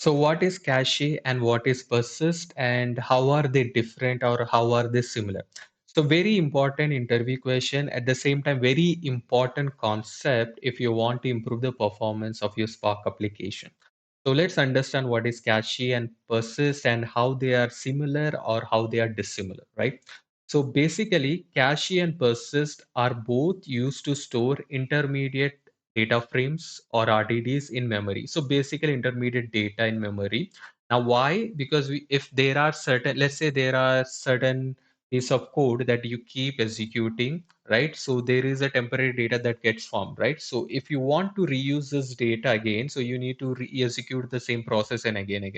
So what is cache and what is persist and how are they different or how are they similar? So very important interview question, at the same time very important concept if you want to improve the performance of your Spark application. So let's understand what is cache and persist and how they are similar or how they are dissimilar, right? So basically, cache and persist are both used to store intermediate data frames or RDDs in memory. So basically, intermediate data in memory. Now, why? Because if there are certain, let's say there are certain piece of code that you keep executing, right? So there is a temporary data that gets formed, right? So if you want to reuse this data again, so you need to re-execute the same process and again,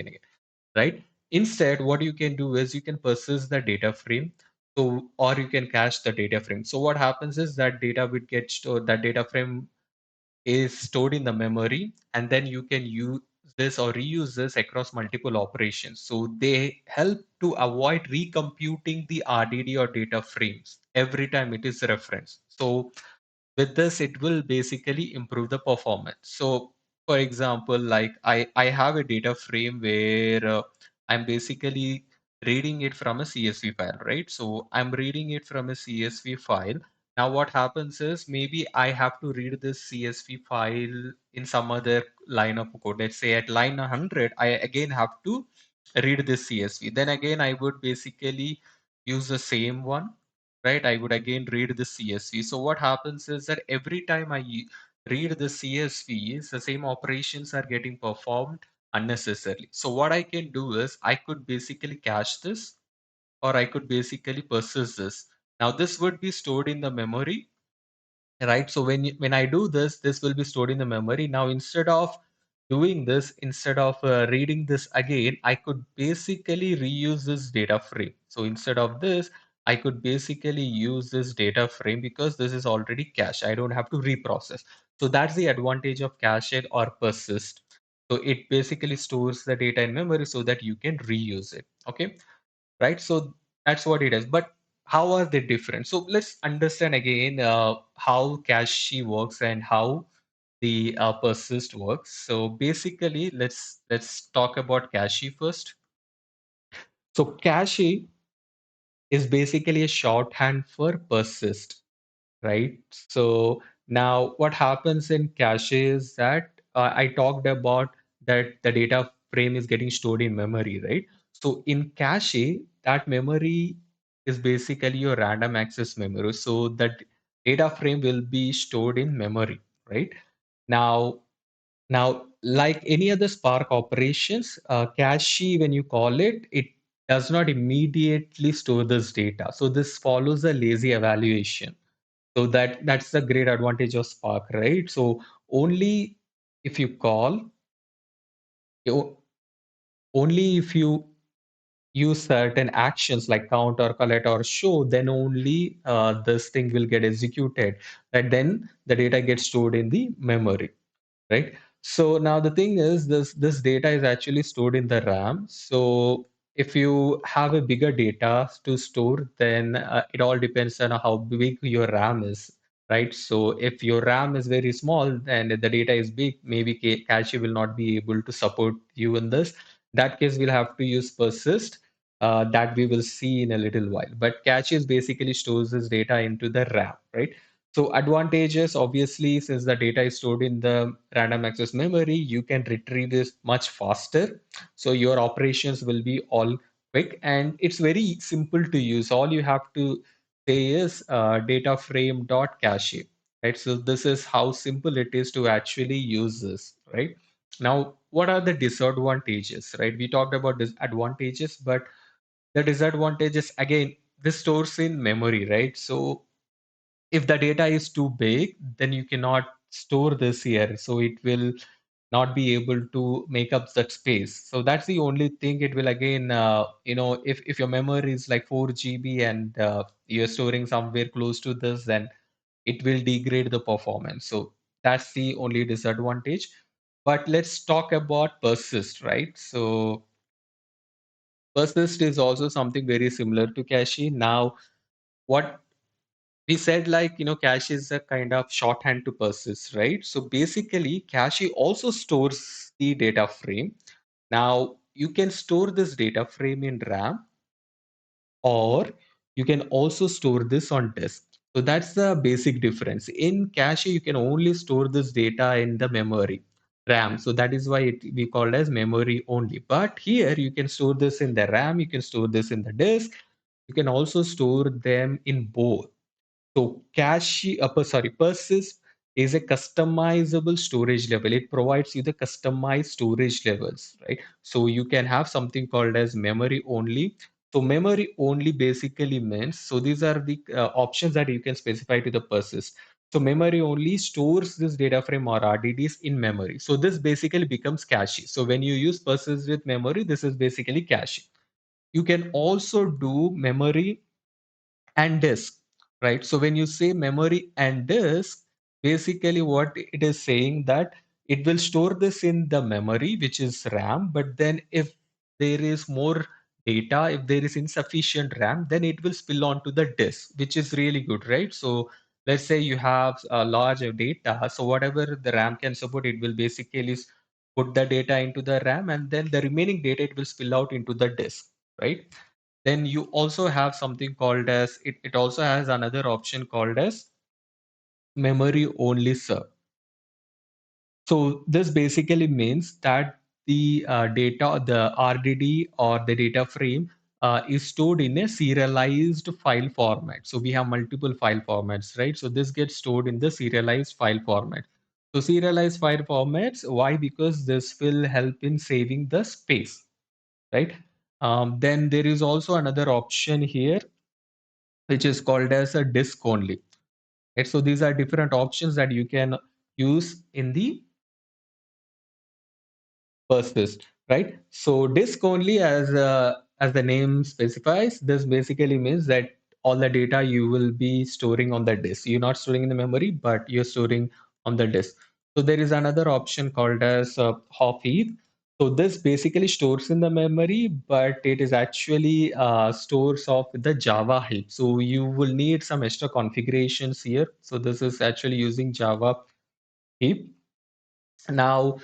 right? Instead, what you can do is you can persist the data frame, so or you can cache the data frame. So what happens is that data would get stored, that data frame is stored in the memory, and then you can use this or reuse this across multiple operations. So they help to avoid recomputing the RDD or data frames every time it is referenced. So with this, it will basically improve the performance. So for example, like I have a data frame where I'm basically reading it from a CSV file, right? So I'm reading it from a CSV file. Now what happens is maybe I have to read this CSV file in some other line of code. Let's say at line 100, I again have to read this CSV. Then again, I would basically use the same one, right? I would again read the CSV. So what happens is that every time read the CSVs, the same operations are getting performed unnecessarily. So what I can do is I could basically cache this or I could basically persist this. Now this would be stored in the memory, right? So when I do this, this will be stored in the memory. Now instead of doing this, instead of reading this again, I could basically reuse this data frame. So instead of this, I could basically use this data frame because this is already cached. I don't have to reprocess. So that's the advantage of cache or persist. So it basically stores the data in memory so that you can reuse it. Okay, right? So that's what it is. But how are they different? So let's understand again how cache works and how the persist works. So basically, let's talk about cache first. So cache is basically a shorthand for persist, right? So now what happens in cache is that I talked about that the data frame is getting stored in memory, right? So in cache, that memory is basically your random access memory. So that data frame will be stored in memory, right? Now, like any other Spark operations, cache, when you call it, it does not immediately store this data. So this follows a lazy evaluation. So that's the great advantage of Spark, right? So only if you call, you, only if you use certain actions like count or collect or show, then only this thing will get executed. And then the data gets stored in the memory, right? So now the thing is this data is actually stored in the RAM. So if you have a bigger data to store, then it all depends on how big your RAM is, right? So if your RAM is very small and the data is big, maybe cache will not be able to support you in this. That case, we'll have to use persist. That we will see in a little while. But cache basically stores this data into the RAM, right? So advantages, obviously, since the data is stored in the random access memory, you can retrieve this much faster. So your operations will be all quick and it's very simple to use. All you have to say is data frame dot cache, right? So this is how simple it is to actually use this, right? Now, what are the disadvantages, right? We talked about disadvantages, but the disadvantages again, this stores in memory, right? So if the data is too big, then you cannot store this here. So it will not be able to make up that space. So that's the only thing. It will again, if your memory is like 4 GB and you're storing somewhere close to this, then it will degrade the performance. So that's the only disadvantage. But let's talk about persist, right? So persist is also something very similar to cache. Now, what we said, like, cache is a kind of shorthand to persist, right? So basically cache also stores the data frame, Now, you can store this data frame in RAM, or you can also store this on disk. So that's the basic difference. In cache, you can only store this data in the memory, RAM. So that is why we call it as memory only. But here you can store this in the RAM, you can store this in the disk, you can also store them in both. So Persist is a customizable storage level. It provides you the customized storage levels, right? So you can have something called as memory only. So memory only basically means, so these are the options that you can specify to the Persist. So memory only stores this data frame or RDDs in memory. So this basically becomes cache. So when you use Persist with memory, this is basically cache. You can also do memory and disk, right? So when you say memory and disk, basically what it is saying that it will store this in the memory, which is RAM, but then if there is more data, if there is insufficient RAM, then it will spill onto the disk, which is really good, right? So let's say you have a large data, so whatever the RAM can support, it will basically put the data into the RAM, and then the remaining data it will spill out into the disk, right? Then you also have something called as it also has another option called as memory only serve. So this basically means that the data, the RDD or the data frame is stored in a serialized file format. So we have multiple file formats, right? So this gets stored in the serialized file format. So serialized file formats, why? Because this will help in saving the space, right? Then there is also another option here which is called as a disk only. Right? So these are different options that you can use in the Persist, right? So disk only, as the name specifies, this basically means that all the data you will be storing on the disk. You're not storing in the memory, but you're storing on the disk. So there is another option called as hop heap. So this basically stores in the memory, but it is actually stores of the Java heap. So you will need some extra configurations here. So this is actually using Java heap. Now,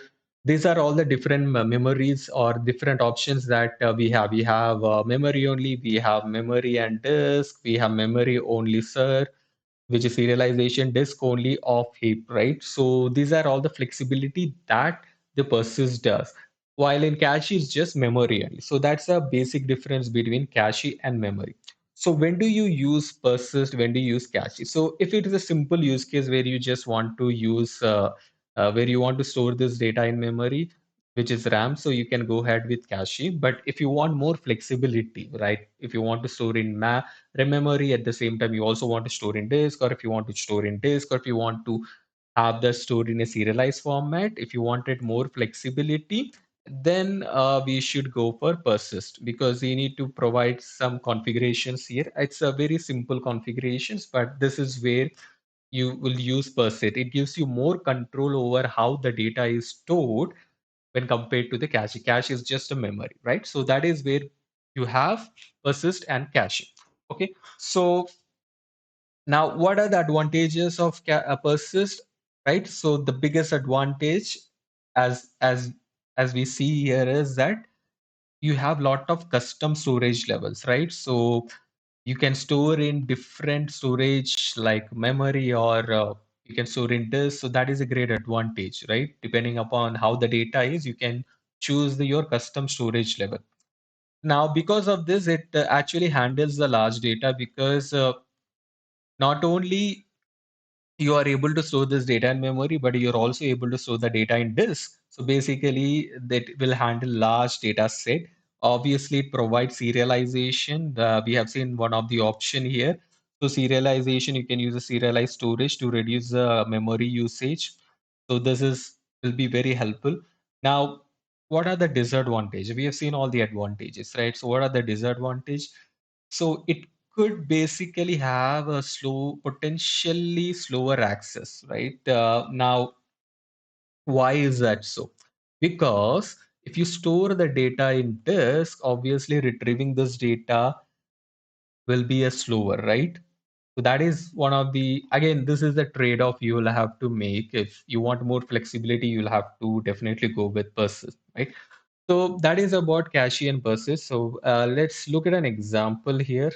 these are all the different memories or different options that we have. We have memory only, we have memory and disk, we have memory only sir, which is serialization, disk only, off heap, right? So these are all the flexibility that the Persist does. While in cache is just memory only. So that's a basic difference between cache and memory. So when do you use Persist? When do you use cache? So if it is a simple use case where you just want to use where you want to store this data in memory, which is RAM, so you can go ahead with cache. But if you want more flexibility, right? If you want to store in memory at the same time, you also want to store in disk, or if you want to store in disk, or if you want to have the stored in a serialized format, if you wanted more flexibility, then we should go for Persist because you need to provide some configurations here. It's a very simple configurations, but this is where you will use Persist. It gives you more control over how the data is stored when compared to the cache. Cache is just a memory, right? So that is where you have Persist and cache. Okay, so now what are the advantages of Persist, right? So the biggest advantage, as as as we see here, is that you have lot of custom storage levels, right? So you can store in different storage like memory, or you can store in disk. So that is a great advantage, right? Depending upon how the data is, you can choose your custom storage level. Now, because of this, it actually handles the large data because not only you are able to store this data in memory, but you're also able to store the data in disk. So basically, that will handle large data set. Obviously, it provides serialization. We have seen one of the option here. So serialization, you can use a serialized storage to reduce the memory usage. So this is will be very helpful. Now, what are the disadvantages? We have seen all the advantages, right? So what are the disadvantages? So it could basically have a potentially slower access, right? Now, why is that so? Because if you store the data in disk, obviously retrieving this data will be a slower, right? So that is one of the, again, this is the trade-off you will have to make. If you want more flexibility, you'll have to definitely go with Persist, right? So that is about cache and persist. So let's look at an example here,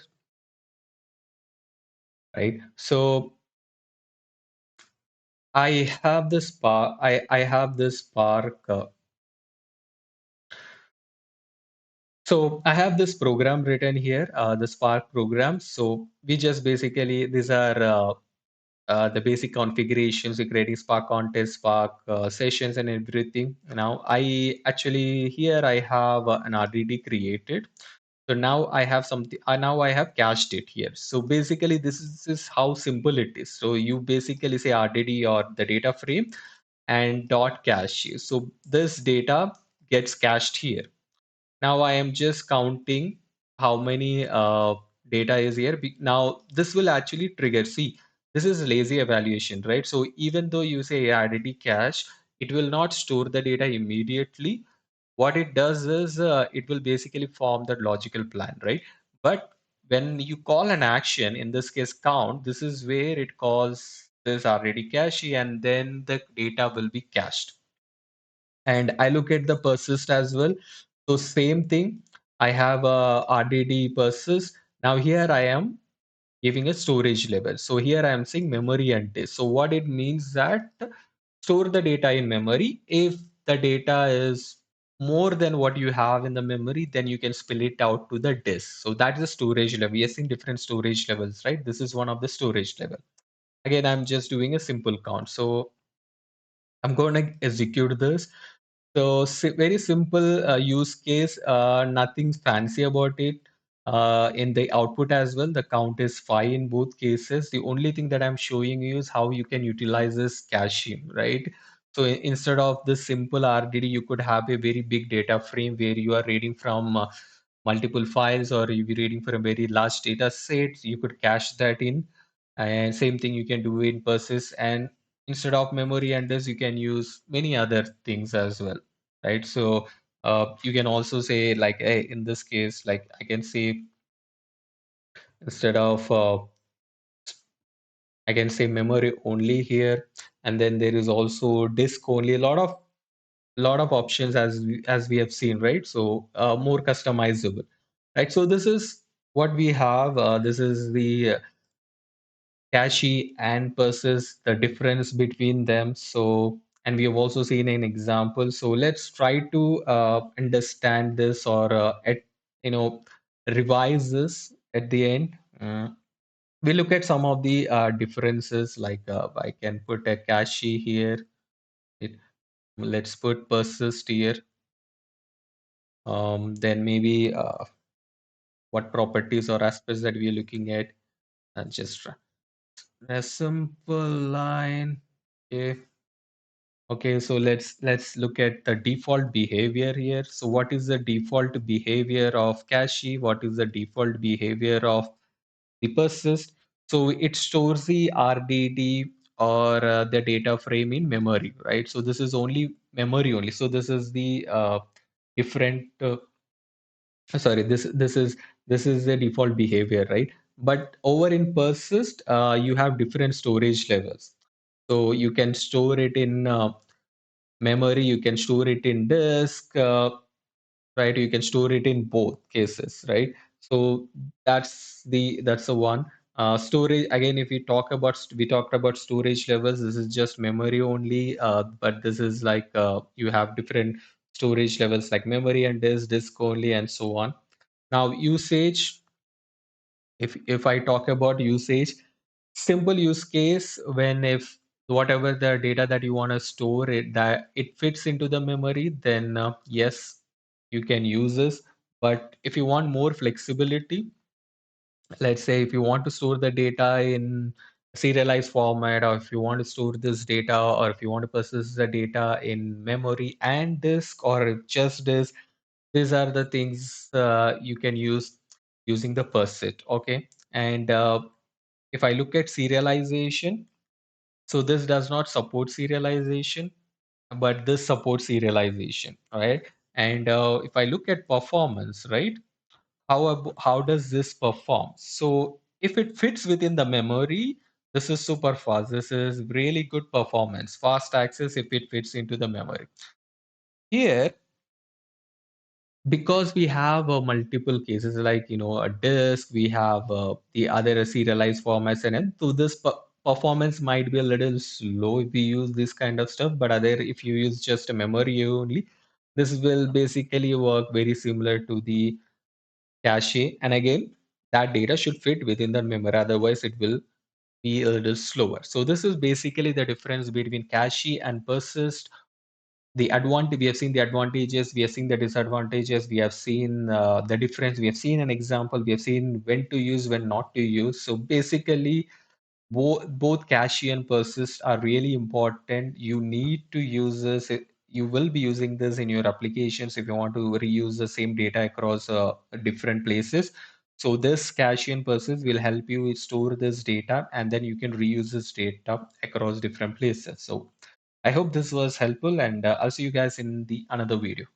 right? So I have this Spark. So I have this program written here, the Spark program. So we just basically, these are the basic configurations, we're creating Spark contest, Spark sessions and everything. Now I actually, here I have an RDD created. So now I have something, now I have cached it here. So basically this is how simple it is. So you basically say RDD or the data frame and dot cache. So this data gets cached here. Now I am just counting how many data is here. Now this will actually trigger. See, this is lazy evaluation, right? So even though you say RDD cache, it will not store the data immediately. What it does is it will basically form that logical plan, right? But when you call an action, in this case count, this is where it calls this RDD cache and then the data will be cached. And I look at the persist as well. So same thing, I have a RDD persist. Now here I am giving a storage level. So here I am saying memory and disk. So what it means that store the data in memory. If the data is more than what you have in the memory, then you can spill it out to the disk. So that is the storage level. We are seeing different storage levels, right? This is one of the storage level. Again, I'm just doing a simple count. So I'm going to execute this. So very simple use case, nothing fancy about it. In the output as well, the count is 5 in both cases. The only thing that I'm showing you is how you can utilize this caching, right? So instead of this simple RDD, you could have a very big data frame where you are reading from multiple files or you're reading from a very large data set. You could cache that in. And same thing you can do in Persist. And instead of memory and this, you can use many other things as well, right? So you can also say like, hey, in this case, like I can say instead of I can say memory only here, and then there is also disk only. A lot of options as we have seen, right? So more customizable, right? So this is what we have. This is the cache and persist, the difference between them. So, and we have also seen an example. So let's try to understand this or you know revise this at the end. We look at some of the differences. Like I can put a cache here. It, let's put persist here. Then maybe what properties or aspects that we are looking at. And just a simple line. Okay. Okay, so let's look at the default behavior here. So what is the default behavior of cache? What is the default behavior of the persist? So it stores the RDD or the data frame in memory, right? So this is only memory only. So this is the different. Sorry, this is the default behavior, right? But over in persist, you have different storage levels. So you can store it in memory, you can store it in disk, right? You can store it in both cases, right? So that's the one. Storage, again, if we talked about storage levels, this is just memory only, but this is like you have different storage levels like memory and disk only, and so on. Now usage, if I talk about usage, simple use case, when if whatever the data that you want to store it that it fits into the memory, then yes, you can use this. But if you want more flexibility, let's say if you want to store the data in serialized format, or if you want to store this data, or if you want to persist the data in memory and disk or just disk, these are the things you can use using the persist. Okay. And if I look at serialization, so this does not support serialization, but this supports serialization. All right. And if I look at performance, right, how does this perform? So if it fits within the memory, this is super fast. This is really good performance, fast access if it fits into the memory. Here, because we have multiple cases like a disk, we have the other serialized formats, and so this performance might be a little slow if we use this kind of stuff. But other, if you use just a memory only, this will basically work very similar to the cache. And again, that data should fit within the memory, otherwise it will be a little slower. So this is basically the difference between cache and persist. The advantage, we have seen the advantages, we have seen the disadvantages, we have seen the difference, we have seen an example, we have seen when to use, when not to use. So basically, both cache and persist are really important. You need to use this. You will be using this in your applications if you want to reuse the same data across different places. So this cache and persist will help you store this data, and then you can reuse this data across different places. So I hope this was helpful, and I'll see you guys in the another video.